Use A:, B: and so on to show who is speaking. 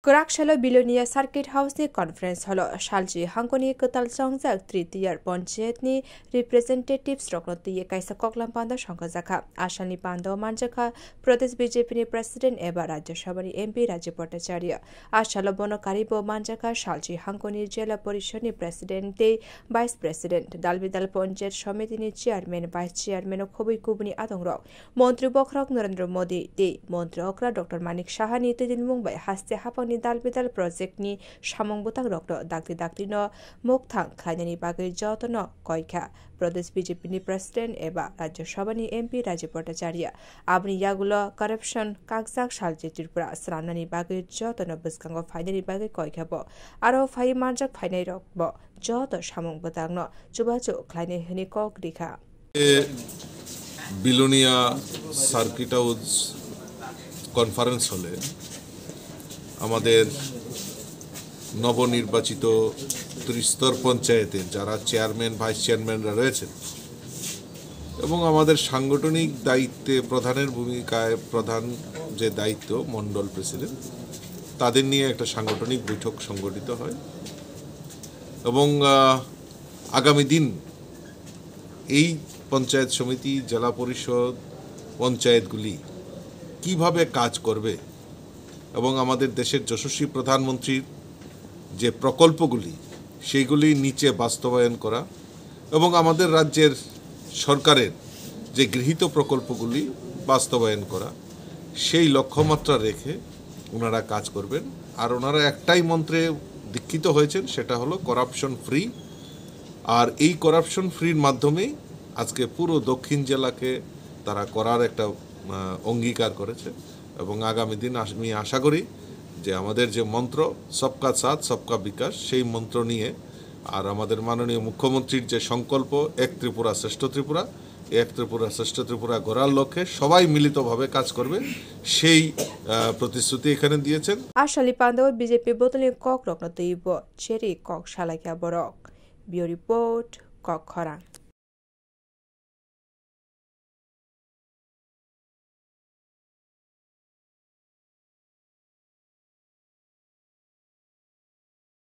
A: Kurakshalo Bilonia Circuit House ni conference holo Shalji Hangkoni Ketal Songjak Tritiyar Panchayat ni representatives Roknoti Kaisa Koklam Panda Shankazaka Ashani Pando Manjaka Pradesh BJP ni President Eba Rajya Sabha ni MP Rajya Bhattacharya Ashalo Bono Karibo Manjaka Shalji Hangkoni Jela Parishad ni President te Vice President Dalbidal Panchayat Samiti ni Chairman Vice Chairman Khobui Kubuni Adongrok Montri Bokhrok Narendra Modi te Montri Okra Dr. Manik Shahani Tidin Mumbai Haste Hapang ni Dalbidal project ni samong butang rokto dakti no mokthang khainani bagai jotono koikha Pradesh BJP ni President eba Rajya Sabha ni MP Rajya Bhattacharya abni yagulo corruption kakjak salje Tripura sranani bagai jotono biskango fainani bagai koikha bo aro fai manjak fainai rok bo joto samong butang no chubachu khlainai hini kok dikha
B: Bilonia Circuit House conference হলে আমাদের নবনির্বাচিত ত্রিস্তর পঞ্চায়েতের যারা chairman vice চেয়ারম্যানরা রয়েছেন এবং আমাদের সাংগঠনিক দায়িত্বে প্রধানের ভূমিকায় প্রধান যে দায়িত্ব মণ্ডল প্রেসিডেন্ট তাদের নিয়ে একটা সাংগঠনিক বৈঠক সংগঠিত হয় এবং আগামী দিন এই পঞ্চায়েত সমিতি জেলা পরিষদ পঞ্চায়েতগুলি কিভাবে কাজ করবে এবং আমাদের দেশের যশস্বী প্রধানমন্ত্রীর যে প্রকল্পগুলি সেইগুলি নিচে বাস্তবায়ন করা এবং আমাদের রাজ্যের সরকারের যে গৃহীত প্রকল্পগুলি বাস্তবায়ন করা সেই লক্ষ্যমাত্রা রেখে ওনারা কাজ করবেন আর ওনারা একটাই মন্ত্রে দীক্ষিত হয়েছেন সেটা হলো করাপশন ফ্রি আর এই করাপশন ফ্রির মাধ্যমেই আজকে পুরো দক্ষিণ জেলাকে তারা করার একটা অঙ্গীকার করেছে এবং আগামী দিন আমি আশা করি যে আমাদের যে মন্ত্র সবকা সাথ সবকা বিকাশ সেই মন্ত্র নিয়ে আর আমাদের মাননীয় মুখ্যমন্ত্রীর যে সংকল্প এক ত্রিপুরা শ্রেষ্ঠ ত্রিপুরা এক ত্রিপুরা শ্রেষ্ঠ ত্রিপুরা গড়ার লক্ষ্যে সবাই মিলিতভাবে কাজ করবে সেই প্রতিশ্রুতি এখানে দিয়েছেন
A: আশালি পান্ডব বিজেপি বোতলে কক রকন তৈব চেরি কক শালাকিয়া বরক বিও রিপোর্ট কক খরাং